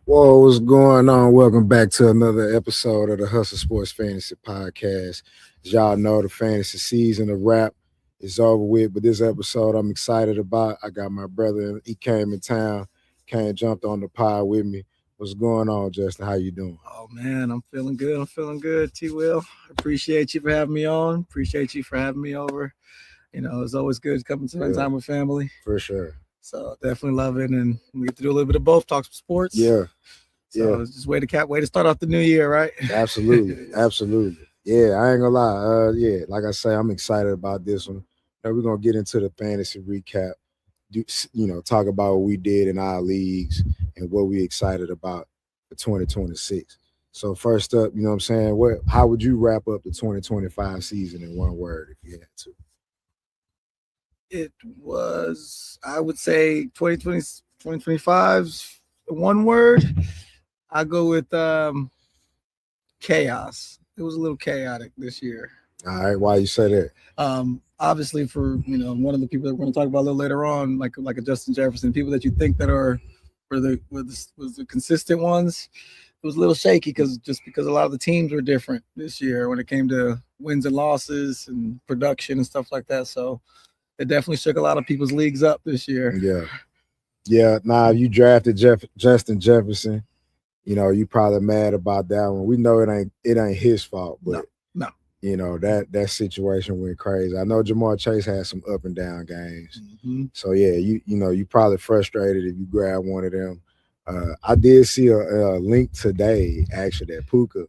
Whoa, what's going on? Welcome back to another episode of the Hustle Sports Fantasy Podcast. As y'all know, the fantasy season of rap is over with, but this episode I'm excited about. I got my brother, he came in town, jumped on the pod with me. What's going on, Justin? How you doing? Oh man, I'm feeling good. I'm feeling good. T. Will, appreciate you for having me on. Appreciate you for having me over. It's always good coming to spend Yeah, time with family. for sure. So definitely love it, and we get to do a little bit of both. Talk some sports. Yeah, So yeah, it's just way to start off the new year, right? absolutely, absolutely. Yeah, I ain't gonna lie. Yeah, like I say, I'm excited about this one. Now we're gonna get into the fantasy recap. Talk about what we did in our leagues and what we excited about for 2026. So first up, you know what I'm saying? How would you wrap up the 2025 season in one word if you had to? It was, I would say, 2025's one word. I go with chaos. It was a little chaotic this year. All right, why you say that? Obviously, for one of the people that we're going to talk about a little later on, like a Justin Jefferson, people that you think that were the consistent ones. It was a little shaky because a lot of the teams were different this year when it came to wins and losses and production and stuff like that. So it definitely shook a lot of people's leagues up this year. Yeah. Yeah. Nah, you drafted Justin Jefferson. You probably mad about that one. We know it ain't his fault, but No. That situation went crazy. I know Jamar Chase had some up and down games. Mm-hmm. So yeah, you probably frustrated if you grab one of them. I did see a link today actually that Puka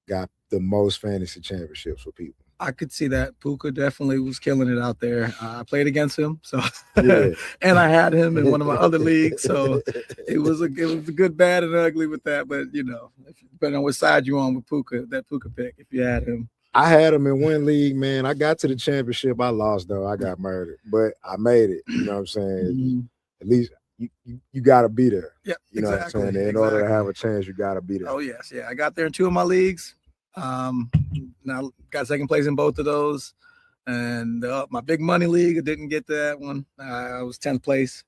got the most fantasy championships for people. I could see that. Puka definitely was killing it out there. I played against him, so Yeah. and I had him in one of my other leagues. So it was a good, bad, and ugly with that. But depending on what side you on with Puka, that Puka pick, if you had him. I had him in one league, man. I got to the championship. I lost though. I got murdered, but I made it. You know what I'm saying? Mm-hmm. At least you got to be there. Yeah, you know exactly. What I'm saying? In order to have a chance, you got to be there. Oh yes, yeah. I got there in two of my leagues. Now got second place in both of those, and my big money league, I didn't get that one. I was 10th place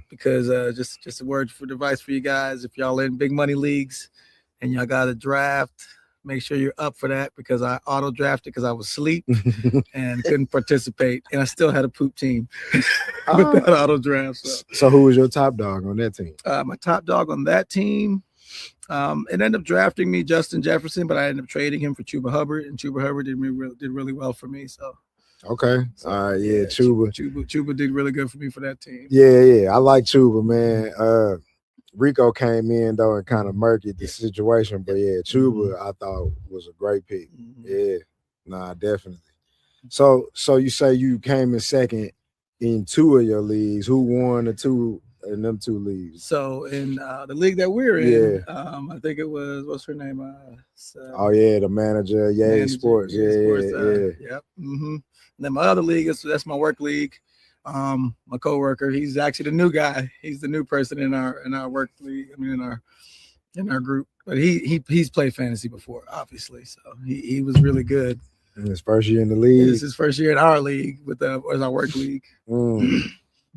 because just a word for advice for you guys. If y'all in big money leagues and y'all got a draft, make sure you're up for that because I auto drafted because I was asleep and couldn't participate, and I still had a poop team with that auto draft. So who was your top dog on that team? My top dog on that team. It ended up drafting me Justin Jefferson, but I ended up trading him for Chuba Hubbard, and Chuba Hubbard did really well for me. So okay, all right, yeah, Chuba did really good for me for that team. Yeah, I like Chuba, man. Rico came in though and kind of murkied the situation, but yeah, Chuba I thought was a great pick. Yeah, nah, definitely. So you say you came in second in two of your leagues. Who won the two in them two leagues? So in the league that we're in, I think it was, what's her name? The manager, Sports. Yeah. Yep. Mm-hmm. And then my other league that's my work league. My coworker, he's actually the new guy. He's the new person in our work league. I mean, in our group, but he's played fantasy before, obviously. So he was really good. In his first year in the league. This is his first year in our league with our work league.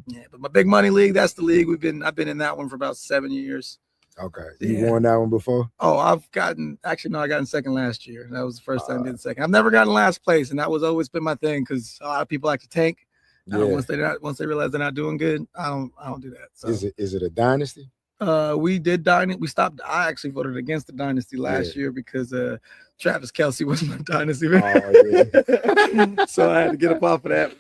Yeah, but my big money league, that's the league I've been in that one for about 7 years. Okay. You won that one before? Oh, I got in second last year. That was the first time I did second. I've never gotten last place, and that was always been my thing because a lot of people like to tank. Once they realize they're not doing good, I don't do that. So is it a dynasty? We did dynasty. We stopped. I actually voted against the dynasty last year because Travis Kelce was my dynasty. So I had to get up off of that.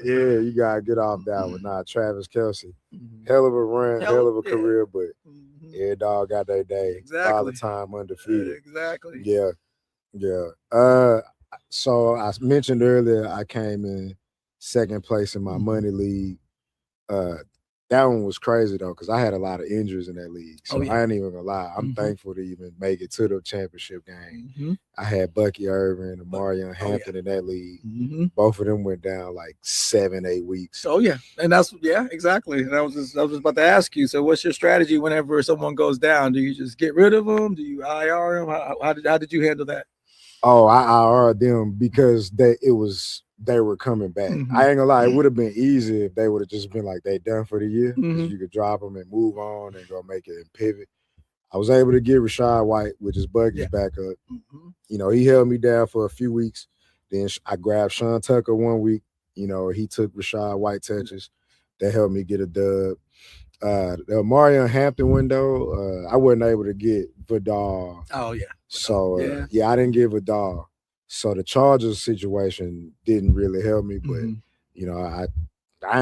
You gotta get off that one. Nah, Travis Kelce, hell of a run, hell of a career, but every dog got their day. Exactly. All the time undefeated. Exactly. Yeah. So I mentioned earlier I came in second place in my money league. That one was crazy though, because I had a lot of injuries in that league. So I ain't even gonna lie. I'm thankful to even make it to the championship game. I had Bucky Irvin and Marion Hampton in that league. Both of them went down like 7-8 weeks. Oh yeah, and exactly. And I was just about to ask you. So what's your strategy whenever someone goes down? Do you just get rid of them? Do you IR them? How did you handle that? Oh, I IR'd them because it was they were coming back. Mm-hmm. I ain't gonna lie, it would have been easy if they would have just been like they done for the year, because Mm-hmm. you could drop them and move on and go make it and pivot. I was able to get Rashad White, which is Buggy's backup. Mm-hmm. You know, he held me down for a few weeks. Then I grabbed Sean Tucker one week. You know, he took Rashad White touches. That helped me get a dub. The Marion Hampton window, I wasn't able to get Vidal. Oh yeah. So I didn't get Vidal. So the Chargers situation didn't really help me, but you know, I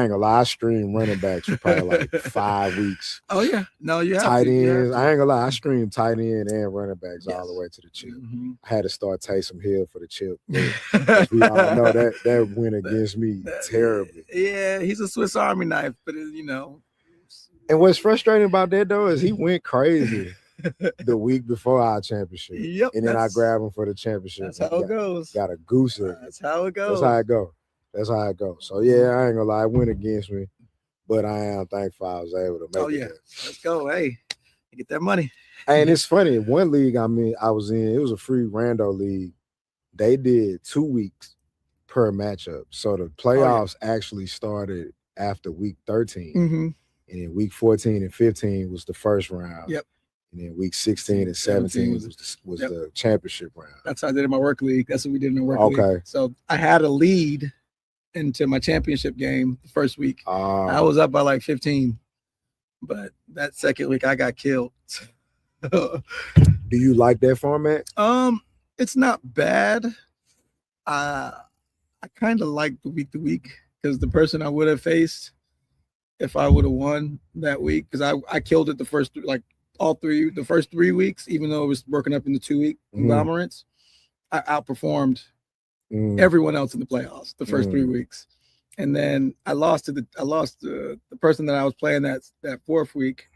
ain't gonna lie, I streamed running backs for probably like 5 weeks. Oh yeah, no, you have tight to. ends. I ain't gonna lie, I streamed tight end and running backs all the way to the chip. I had to start Taysom Hill for the chip. As we all know, that went against me terribly. Yeah, he's a Swiss Army knife, but you know. And what's frustrating about that though is he went crazy the week before our championship. Yep, and then I grabbed him for the championship. That's how it goes. Got a goose egg. That's how it goes. That's how it goes. So yeah, I ain't gonna lie, it went against me, but I am thankful I was able to make it. Let's go. Hey, get that money. Hey, and it's funny, one league I was in, it was a free rando league. They did 2 weeks per matchup. So the playoffs actually started after week 13. And then week 14 and 15 was the first round. Yep. And then week 16 and 17 was the championship round. That's how I did in my work league. That's what we did in the work league. Okay. So I had a lead into my championship game the first week. I was up by like 15. But that second week I got killed. Do you like that format? It's not bad. I kind of like the week to week, because the person I would have faced if I would have won that week, because I killed it the first first 3 weeks, even though it was broken up into 2-week conglomerates. I outperformed everyone else in the playoffs the first 3 weeks, and then I lost to the person that I was playing that fourth week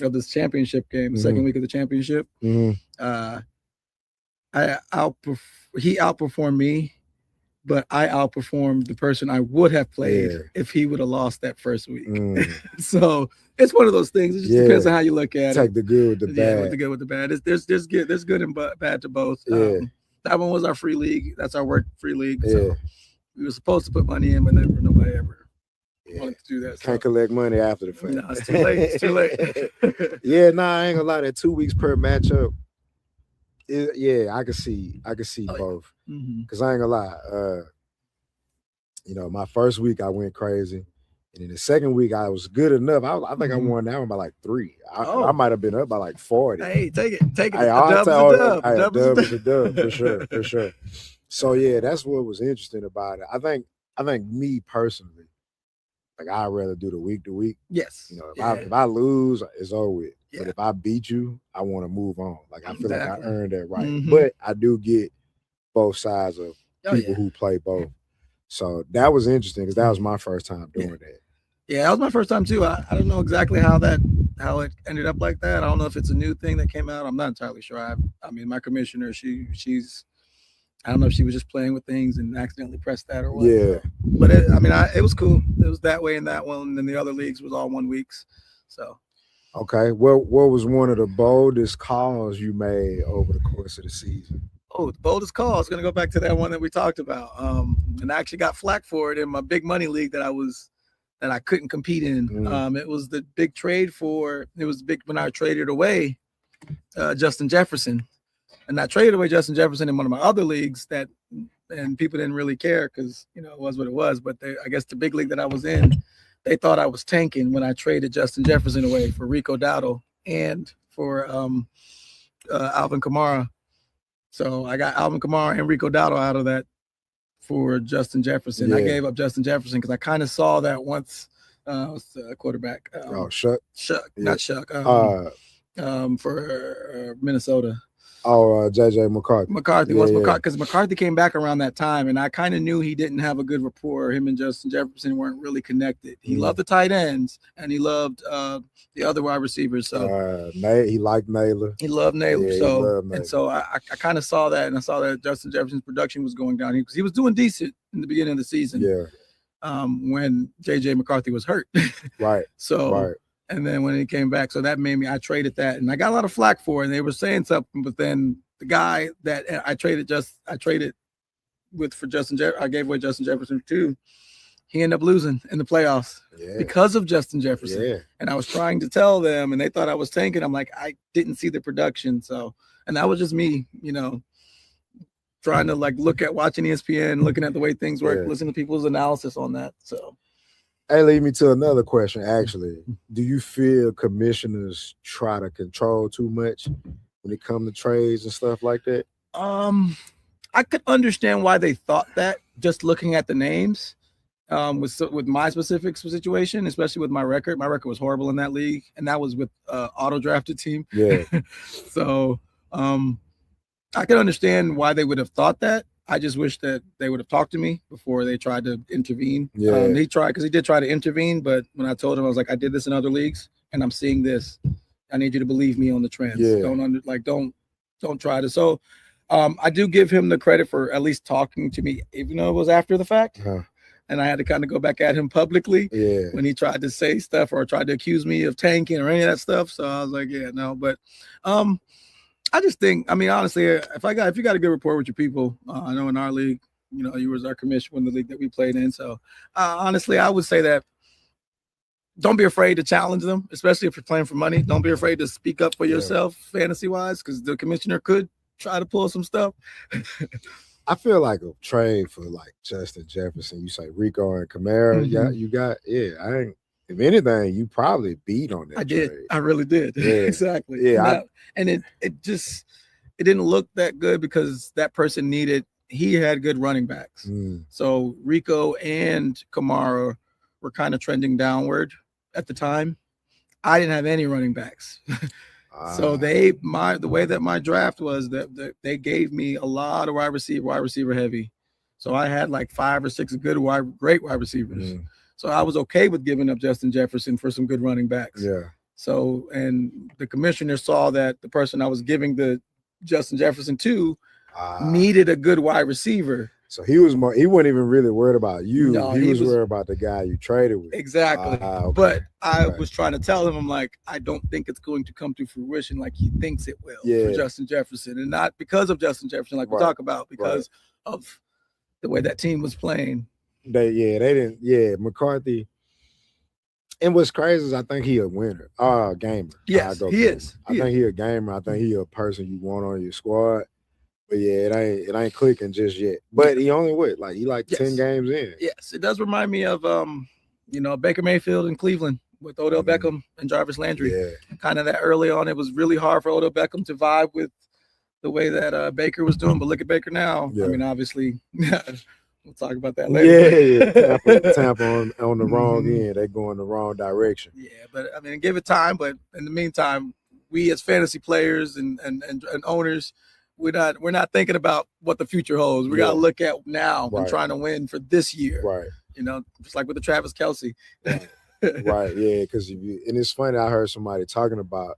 of this championship game, the second week of the championship. He outperformed me, but I outperformed the person I would have played if he would have lost that first week. So it's one of those things. It just depends on how you look at it. Take the good with the bad. Yeah, with the good with the bad. There's good and bad to both. That one was our free league. That's our work free league. So we were supposed to put money in, but nobody ever wanted to do that. Can't collect money after the fact. No, it's too late. It's too late. I ain't gonna lie. That 2 weeks per matchup. I can see both. Because I ain't gonna lie. You know, my first week I went crazy. And then the second week I was good enough. I think I won that one by like 3. I might have been up by like 40. Hey, take it. Hey, a dub is a dub for sure. So yeah, that's what was interesting about it. I think me personally, like I'd rather do the week to week. Yes. You know, if I lose, it's over with. But if I beat you, I want to move on. Like I feel like I earned that right. But I do get both sides of people who play both. So that was interesting, because that was my first time doing that. Yeah, that was my first time too. I don't know exactly how it ended up like that. I don't know if it's a new thing that came out. I'm not entirely sure. I mean, my commissioner, she's I don't know if she was just playing with things and accidentally pressed that or what. Yeah. But it was cool. It was that way in that one, and then the other leagues was all 1 weeks. So. Okay. Well, what was one of the boldest calls you made over the course of the season? Oh, the boldest call is going to go back to that one that we talked about. And I actually got flack for it in my big money league that I couldn't compete in. It was the big trade when I traded away Justin Jefferson. And I traded away Justin Jefferson in one of my other leagues and people didn't really care because, you know, it was what it was. But I guess the big league that I was in, they thought I was tanking when I traded Justin Jefferson away for Rico Dowdle and for Alvin Kamara. So I got Alvin Kamara and Rico Dowdle out of that for Justin Jefferson. I gave up Justin Jefferson because I kind of saw that once quarterback. Shuck. Not Shuck. For Minnesota. JJ McCarthy. Because McCarthy came back around that time, and I kind of knew he didn't have a good rapport. Him and Justin Jefferson weren't really connected. He loved the tight ends, and he loved the other wide receivers. So he liked Naylor. He loved Naylor. So I kind of saw that, and I saw that Justin Jefferson's production was going down because he was doing decent in the beginning of the season. Yeah. When JJ McCarthy was hurt. Right. So. And then when he came back, so that made me, I traded that, and I got a lot of flack for it, and they were saying something, but then the guy that I traded for Justin I gave away Justin Jefferson too. He ended up losing in the playoffs because of Justin Jefferson. Yeah. And I was trying to tell them, and they thought I was tanking. I'm like, I didn't see the production. So, and that was just me, trying to like look at watching ESPN, looking at the way things work, listening to people's analysis on that. So, hey, lead me to another question. Actually, do you feel commissioners try to control too much when it comes to trades and stuff like that? I could understand why they thought that just looking at the names. With my specific situation, especially with my record was horrible in that league, and that was with auto drafted team. Yeah. So I can understand why they would have thought that. I just wish that they would have talked to me before they tried to intervene. Yeah. He did try to intervene, but when I told him, I was like, I did this in other leagues, and I'm seeing this. I need you to believe me on the trends. Yeah. Don't try to. So I do give him the credit for at least talking to me, even though it was after the fact. And I had to kind of go back at him publicly when he tried to say stuff or tried to accuse me of tanking or any of that stuff. So I was like, yeah, no. But I just think, I mean, honestly, if you got a good rapport with your people, I know in our league, you was our commissioner in the league that we played in. So honestly, I would say that don't be afraid to challenge them, especially if you're playing for money. Don't be afraid to speak up for yourself fantasy wise, because the commissioner could try to pull some stuff. I feel like a trade for like Justin Jefferson. You say Rico and Kamara. If anything, you probably beat on that. I did. Trade. I really did. Yeah. Exactly. Yeah. And it didn't look that good because that person he had good running backs. So Rico and Kamara were kind of trending downward at the time. I didn't have any running backs. So the way that my draft was that they gave me a lot of wide receiver heavy. So I had like 5 or 6 great wide receivers. So I was okay with giving up Justin Jefferson for some good running backs. Yeah. So, and the commissioner saw that the person I was giving the Justin Jefferson to needed a good wide receiver. So he wasn't even really worried about you. No, he was worried about the guy you traded with. Exactly. Okay. But I was trying to tell him, I'm like, I don't think it's going to come to fruition like he thinks it will for Justin Jefferson. And not because of Justin Jefferson, like we talk about, because of the way that team was playing. They didn't. Yeah, McCarthy. And what's crazy is I think he a winner. Gamer. Yes, he is. I think he a gamer. I think he a person you want on your squad. But yeah, it ain't clicking just yet. But he only he 10 games in. Yes, it does remind me of Baker Mayfield in Cleveland with Odell Beckham and Jarvis Landry. Yeah. Kind of that early on, it was really hard for Odell Beckham to vibe with the way that Baker was doing. But look at Baker now. Yeah. I mean, obviously, we'll talk about that later. Yeah. Tampa on the wrong end. They're going the wrong direction. Yeah, but I mean, give it time. But in the meantime, we as fantasy players and owners, we're not thinking about what the future holds. We gotta look at now and trying to win for this year. Right. Just like with the Travis Kelce. Right. Yeah. Because and it's funny. I heard somebody talking about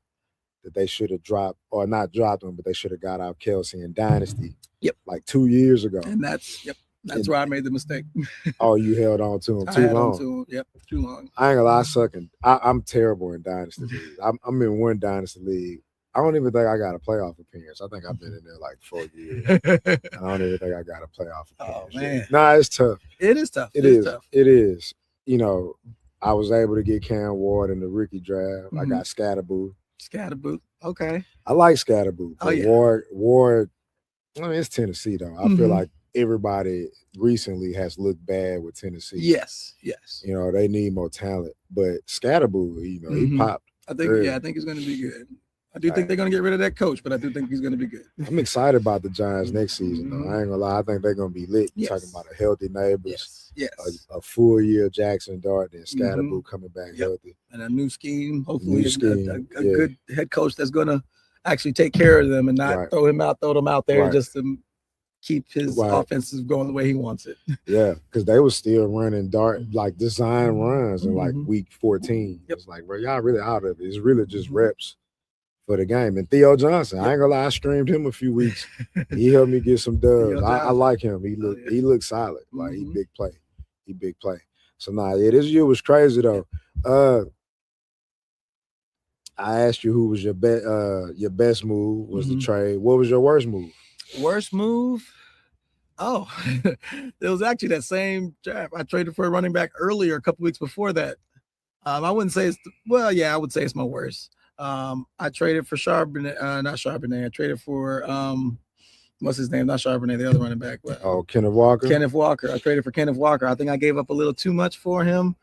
that they should have dropped or not dropped him, but they should have got out Kelce in Dynasty. Yep. Like 2 years ago. And that's where I made the mistake. Oh, you held on to him too long. Yep, too long. I ain't gonna lie, I'm terrible in Dynasty league. I'm in one Dynasty league. I don't even think I got a playoff appearance. I think I've been in there like 4 years. I don't even think I got a playoff appearance. Oh, man. Nah, it's tough. It is tough. It is tough. It is. I was able to get Cam Ward in the rookie draft. I got Scatterboo. Okay. I like Scatterboo. Oh, yeah. Ward, I mean, it's Tennessee, though. I feel like everybody recently has looked bad with Tennessee. Yes. They need more talent. But Scatterboo, he popped. I think he's going to be good. I do think they're going to get rid of that coach, but I do think he's going to be good. I'm excited about the Giants next season, though. I ain't going to lie. I think they're going to be lit. Yes. Talking about a healthy Neighbors, a full year Jackson Dart, and Scatterboo coming back healthy. And a new scheme, hopefully a good head coach that's going to actually take care of them and not throw them out there just to keep his offenses going the way he wants it. Yeah, because they were still running Dart, like design runs in like week 14. It's like, bro, y'all really out of it. It's really just reps for the game. And Theo Johnson, I ain't gonna lie, I streamed him a few weeks. He helped me get some dubs. I like him. He looked solid. Like he big play. So this year was crazy though. I asked you who was your best move was the trade. What was your worst move? Worst move? Oh, it was actually that same draft. I traded for a running back earlier, a couple weeks before that. I wouldn't say I would say it's my worst. I traded for Charbonnet, not Charbonnet. I traded for what's his name? Not Charbonnet, the other running back. Kenneth Walker. Kenneth Walker. I traded for Kenneth Walker. I think I gave up a little too much for him.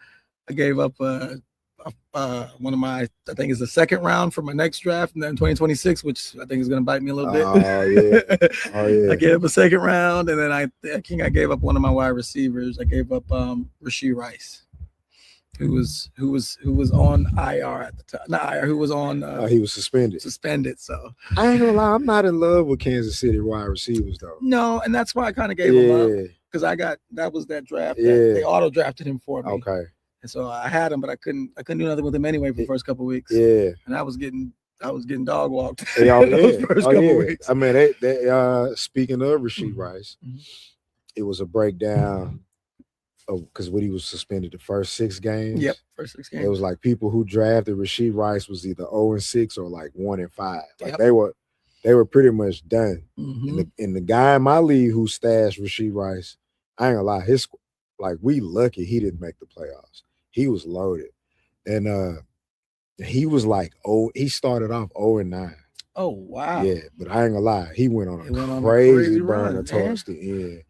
I gave up one of my, I think it's the second round for my next draft, and then 2026, which I think is going to bite me a little bit. Oh yeah. I gave up a second round, and then I think I gave up one of my wide receivers. I gave up Rashee Rice, who was on IR at the time. Not IR, who was on. He was suspended. So I ain't gonna lie, I'm not in love with Kansas City wide receivers though. No, and that's why I kind of gave him up, because that was that draft. They auto drafted him for me. Okay. And so I had him, but I couldn't do nothing with him anyway for the first couple of weeks. Yeah. And I was getting dog walked. First couple weeks. I mean, they speaking of Rashee Rice, it was a breakdown of because when he was suspended the first 6 games. Yep, first 6 games. It was like people who drafted Rashee Rice was either 0-6 or like 1-5. Like they were pretty much done. And the guy in my league who stashed Rashee Rice, I ain't gonna lie, we lucky he didn't make the playoffs. He was loaded. And he was like, he started off 0-9. Oh, wow. Yeah, but I ain't gonna lie, he went on a crazy burner towards the end.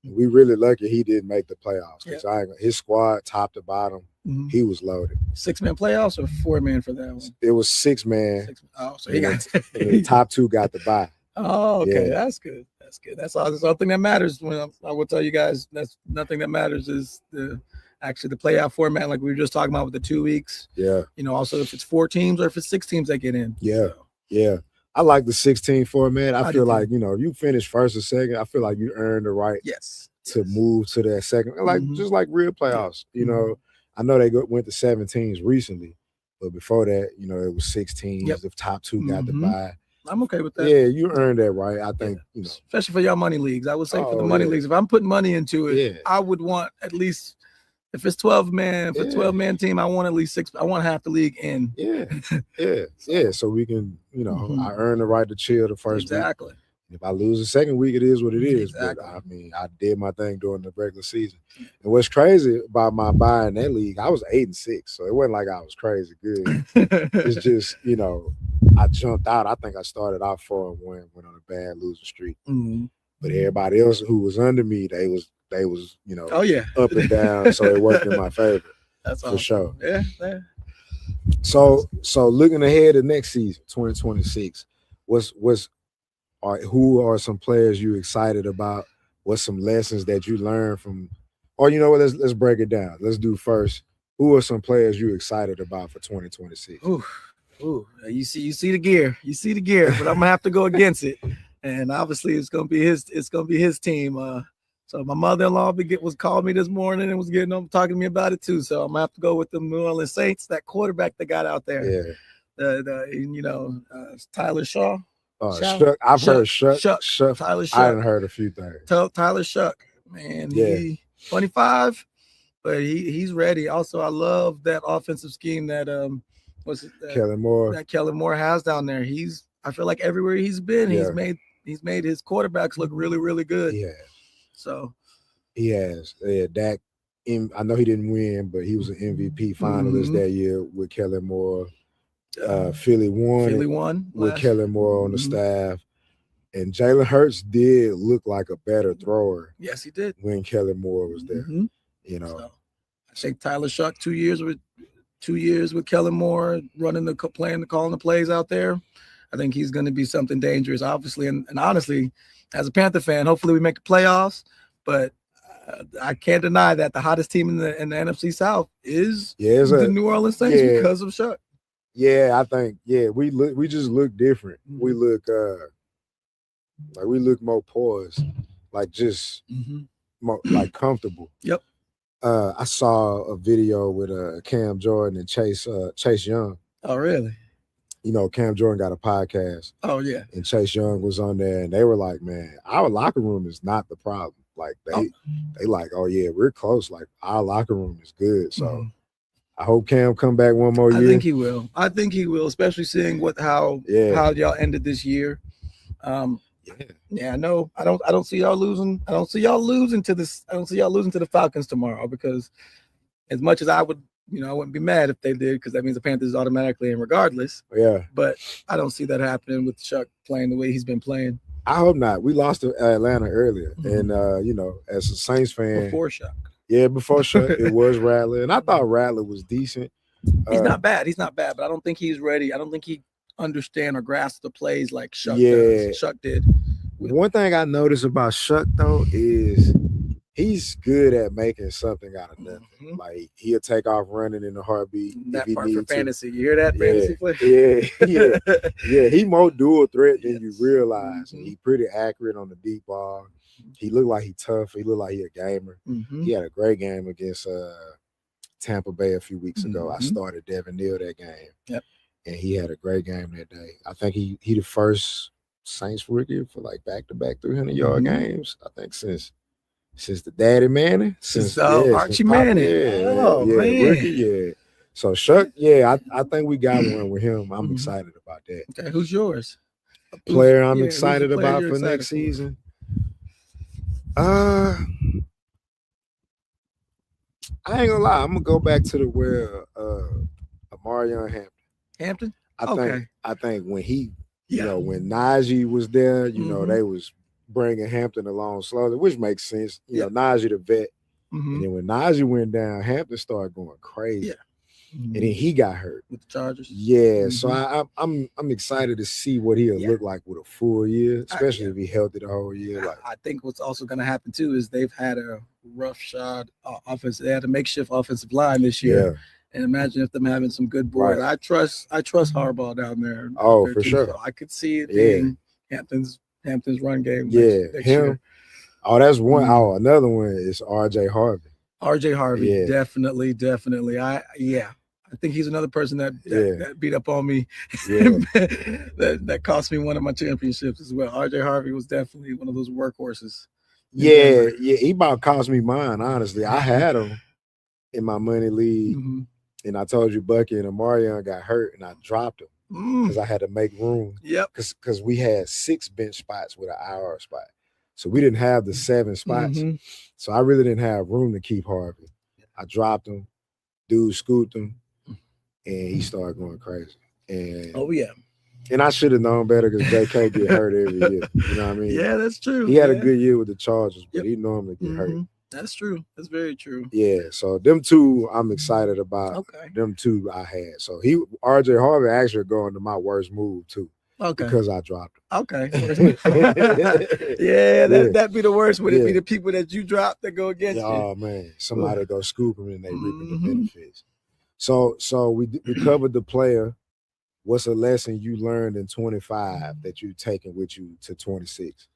We really lucky he didn't make the playoffs because his squad, top to bottom, he was loaded. 6-man playoffs or 4-man for that one? It was 6-man. Oh, so he got the top 2 got the bye. Oh, okay, that's good. That's good. That's something that matters. When I will tell you guys, that's nothing that matters is the playoff format, like we were just talking about with the 2 weeks. Yeah. Also if it's 4 teams or if it's 6 teams that get in. Yeah. So. Yeah. I like the 16 format. I feel like, if you finish first or second, I feel like you earn the right to move to that second. Like just like real playoffs. I know they went to 7 teams recently, but before that, it was 6 teams. The top 2 got the bye. I'm okay with that. Yeah, you earned that right. I think, especially for your money leagues. I would say for the money leagues, if I'm putting money into it, I would want at least, if it's 12-man, for 12-man team, I want at least 6. I want half the league in. Yeah. So we can, I earn the right to chill the first week. Exactly. If I lose the second week, it is what it is. Exactly. But I mean, I did my thing during the regular season. And what's crazy about my buy in that league, I was 8-6, so it wasn't like I was crazy good. It's just, I jumped out. I think I started off 4-1, went on a bad losing streak. But everybody else who was under me, they was up and down, so it worked in my favor. That's for sure. Yeah. So looking ahead to next season, 2026, who are some players you excited about? What's some lessons that you learned from? Or let's break it down. Let's do first. Who are some players you excited about for 2026? Ooh, you see the gear. You see the gear, but I'm gonna have to go against it. And obviously it's gonna be his team. So my mother-in-law was calling me this morning and was talking to me about it too. So I'm gonna have to go with the New Orleans Saints, that quarterback they got out there. Yeah. Tyler Shaw. Shuck. I've heard Shuck. Tyler Shuck. I haven't heard a few things. Tyler Shuck, man. He 25, but he's ready. Also, I love that offensive scheme that Kellen Moore. That Kellen Moore has down there. I feel like everywhere he's been, he's made his quarterbacks look really, really good. Yeah. So he has. Yeah, Dak. I know he didn't win, but he was an MVP finalist that year with Kellen Moore. Philly won with Kellen Moore on the staff, and Jalen Hurts did look like a better thrower. Yes, he did when Kellen Moore was there. So I think Tyler Shuck 2 years with Kellen Moore calling the plays out there. I think he's going to be something dangerous, obviously, and honestly, as a Panther fan, hopefully we make the playoffs. But I can't deny that the hottest team in the NFC South is the New Orleans Saints because of Shuck. Yeah, I think we just look different. We look we look more poised, like just more like comfortable. Yep. I saw a video with Cam Jordan and Chase Young. Oh, really? Cam Jordan got a podcast. Oh, yeah. And Chase Young was on there, and they were like, "Man, our locker room is not the problem. Like they like, oh yeah, we're close. Like our locker room is good." So. I hope Cam come back one more year. I think he will, especially seeing how y'all ended this year. Yeah, no, I don't see y'all losing. I don't see y'all losing to this. I don't see y'all losing to the Falcons tomorrow, because as much as I would, I wouldn't be mad if they did, because that means the Panthers automatically in regardless. Yeah. But I don't see that happening with Chuck playing the way he's been playing. I hope not. We lost to Atlanta earlier. And, as a Saints fan. Before Chuck. Yeah, before Chuck, it was Rattler. And I thought Rattler was decent. He's not bad. He's not bad, but I don't think he's ready. I don't think he understand or grasp the plays like Chuck does. Chuck did. One thing I noticed about Chuck, though, is he's good at making something out of nothing. Mm-hmm. Like, he'll take off running in a heartbeat. That if he part for fantasy. To. You hear that, fantasy play? Yeah. He more dual threat than you realize. And he's pretty accurate on the deep ball. He looked like he tough. He looked like he a gamer. Mm-hmm. He had a great game against Tampa Bay a few weeks ago. I started Devin Neal that game. Yep. And he had a great game that day. I think he the first Saints rookie for like back-to-back 300-yard games, I think, since the Daddy Manning. Since Archie Manning. Man. Rookie, So Chuck, I think we got one with him. I'm excited about that. Okay, who's yours? A player I'm excited about for next season. I ain't gonna lie. I'm gonna go back to Amarion Hampton. I think when he, when Najee was there, they was bringing Hampton along slowly, which makes sense. Najee the vet, and then when Najee went down, Hampton started going crazy. Yeah. And then he got hurt with the Chargers. Yeah, so I'm excited to see what he'll look like with a full year, especially if he healthy the whole year. I think what's also going to happen too is they've had a roughshod offense. They had a makeshift offensive line this year. Yeah. And imagine if them having some good boys. Right. I trust Harbaugh down there. Oh, for sure. So I could see it being Hampton's run game. Next year. Oh, that's one. Oh, another one is RJ Harvey. RJ Harvey, definitely. I think he's another person that beat up on me. that cost me one of my championships as well. RJ Harvey was definitely one of those workhorses. Yeah, he about cost me mine, honestly. I had him in my money league, and I told you Bucky and Amarion got hurt, and I dropped him because I had to make room. Yep. Because we had 6 bench spots with an IR spot. So we didn't have the 7 spots. So I really didn't have room to keep Harvey. I dropped him. Dude scooped him. And he started going crazy. And and I should have known better because JK get hurt every year. You know what I mean? Yeah, that's true. He had a good year with the Chargers, but he normally get hurt. That's true. That's very true. Yeah, so them two I'm excited about. Okay. Them two I had. So RJ Harvey actually going to my worst move too. Okay. Because I dropped him. Okay. That'd be the worst. Would it be the people that you dropped that go against you? Oh man, somebody go scoop him and they reaping the benefits. So we covered the player. What's a lesson you learned in 25 that you've taken with you to 26?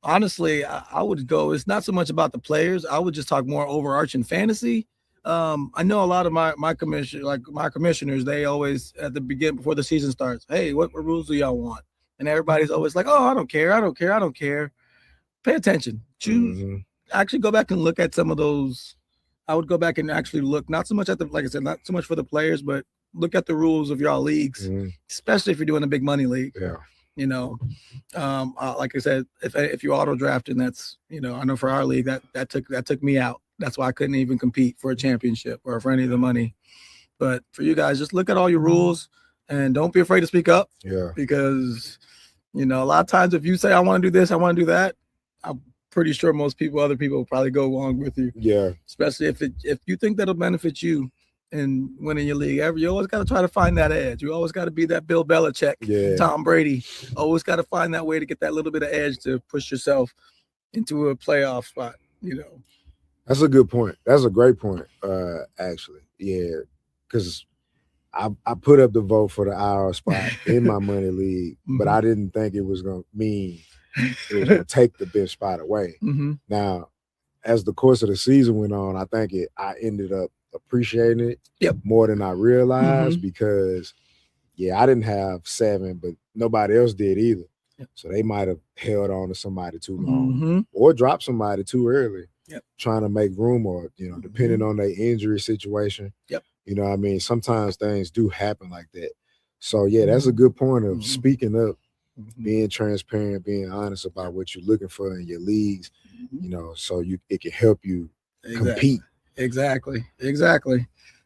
Honestly, I would go. It's not so much about the players. I would just talk more overarching fantasy. I know a lot of my commissioners, they always at the beginning before the season starts, hey, what rules do y'all want? And everybody's always like, oh, I don't care. Pay attention. Choose. Actually go back and look at some of those. I would go back and actually look, not so much at like I said, not so much for the players, but look at the rules of y'all leagues, especially if you're doing a big money league. Yeah. Like I said, if you auto drafting, that's, I know for our league that took me out. That's why I couldn't even compete for a championship or for any of the money. But for you guys, just look at all your rules and don't be afraid to speak up. Yeah. Because, a lot of times if you say, I want to do this, I want to do that, I'm pretty sure other people will probably go along with you. Yeah. Especially if you think that'll benefit you in winning your league. You always got to try to find that edge. You always got to be that Bill Belichick, Tom Brady. Always got to find that way to get that little bit of edge to push yourself into a playoff spot, That's a good point. That's a great point, actually. Yeah, because I put up the vote for the IR spot in my money league, but I didn't think it was going to mean it was going to take the bench spot away. Now, as the course of the season went on, I think I ended up appreciating it more than I realized because, I didn't have 7, but nobody else did either. So they might have held on to somebody too long or dropped somebody too early. Trying to make room or, depending on their injury situation. You know what I mean? Sometimes things do happen like that. So, that's a good point of speaking up being transparent, being honest about what you're looking for in your leagues, so it can help you compete. Exactly.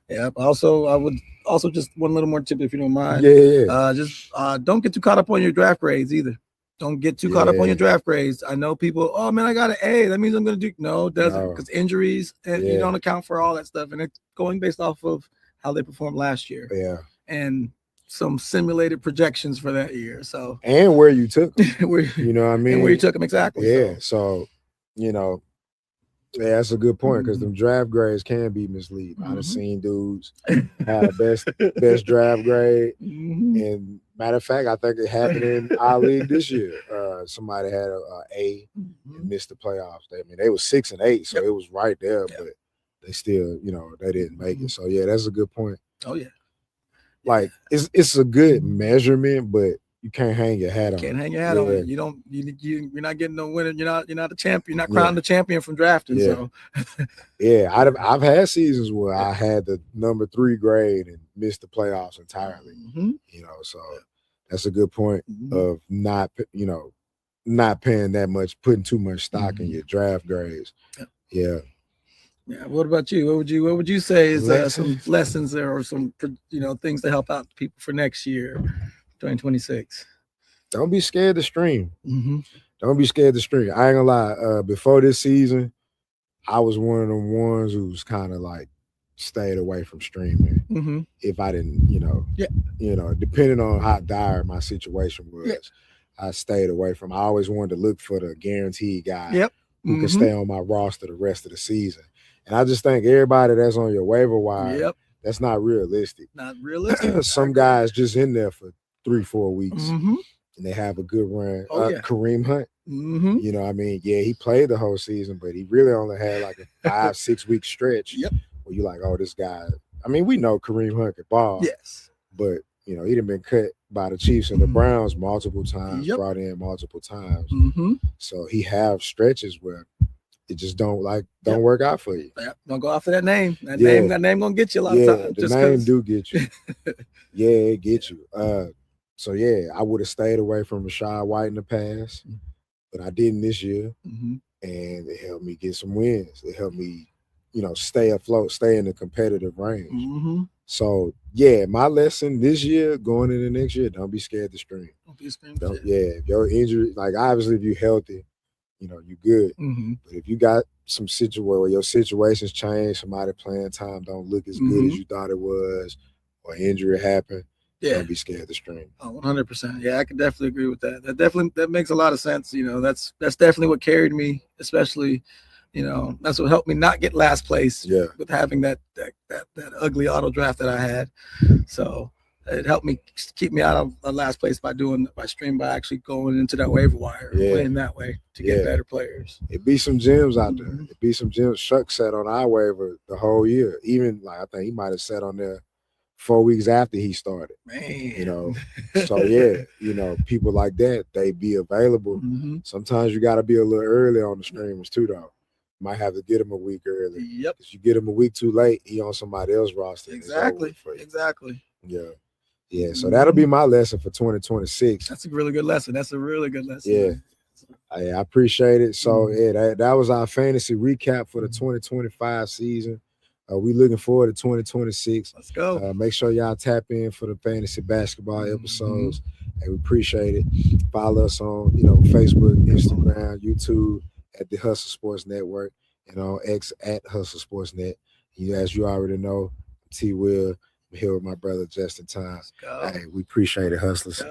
Yeah. Also, I would also just one little more tip, if you don't mind. Yeah. Just don't get too caught up on your draft grades either. Don't get too caught up on your draft grades. I know people, oh man, I got an A. That means I'm going to do. No, it doesn't, because injuries, and you don't account for all that stuff. And it's going based off of how they performed last year. Yeah. And some simulated projections for that year. So, and where you took them, you know what I mean? And where you took them, exactly. Yeah. So that's a good point, because them draft grades can be misleading. I've seen dudes have the best draft grade. And matter of fact, I think it happened in our league this year. Somebody had a and missed the playoffs. They were 6 and 8, so it was right there, but they still, they didn't make it. So yeah, that's a good point. Oh yeah. Like it's a good measurement, but you can't hang your hat on it. Can't hang your hat on it. You're not getting no winner. You're not a champion. You're not crowned the champion from drafting. So I've had seasons where I had the number 3 grade and missed the playoffs entirely. So that's a good point of not paying that much, putting too much stock in your draft grades. Yeah. Yeah. What about you? What would you say is some lessons there, or some things to help out people for next year, 2026? Don't be scared to stream. Don't be scared to stream. I ain't gonna lie. Before this season, I was one of them ones who's kind of like stayed away from streaming. If I didn't, depending on how dire my situation was, I stayed away from. I always wanted to look for the guaranteed guy who can stay on my roster the rest of the season. And I just think everybody that's on your waiver wire, that's not realistic. Not realistic. Some guys just in there for 3-4 weeks, and they have a good run. Kareem Hunt, you know what I mean? Yeah, he played the whole season, but he really only had like a 5-6 week stretch where you're like, oh, this guy. I mean, we know Kareem Hunt could ball. Yes. But, he done been cut by the Chiefs and the Browns multiple times, brought in multiple times. So he have stretches where it just don't work out for you. Don't go after that name. That name gonna get you a lot of times. The name do get you. It gets you. So I would have stayed away from Rashad White in the past, but I didn't this year, and it helped me get some wins. It helped me, stay afloat, stay in the competitive range. So my lesson this year, going into next year, don't be scared to stream. Don't be scared. If your injury, like obviously if you're healthy, you good. But if you got some situation where your situations change, somebody playing time don't look as good as you thought it was, or injury happened, don't be scared to stream. 100%. Yeah, I can definitely agree with that. That makes a lot of sense. That's definitely what carried me, especially, that's what helped me not get last place with having that ugly auto draft that I had. So it helped me keep me out of last place by actually going into that waiver wire and playing that way to get better players. It be some gems out there. It be some gems. Shuck sat on our waiver the whole year. Even I think he might have sat on there 4 weeks after he started. Man. So people like that, they be available. Sometimes you got to be a little early on the streamers too, though. Might have to get him a week early. If you get him a week too late, he on somebody else's roster. Exactly. Yeah, so that'll be my lesson for 2026. That's a really good lesson. Yeah. I appreciate it. So that was our fantasy recap for the 2025 season. We looking forward to 2026. Let's go. Make sure y'all tap in for the fantasy basketball episodes. And we appreciate it. Follow us on, Facebook, Instagram, YouTube at the Hustle Sports Network, and on X at Hustle Sports Net. As you already know, T. Will. I'm here with my brother Justin Time. Hey, we appreciate it, hustlers.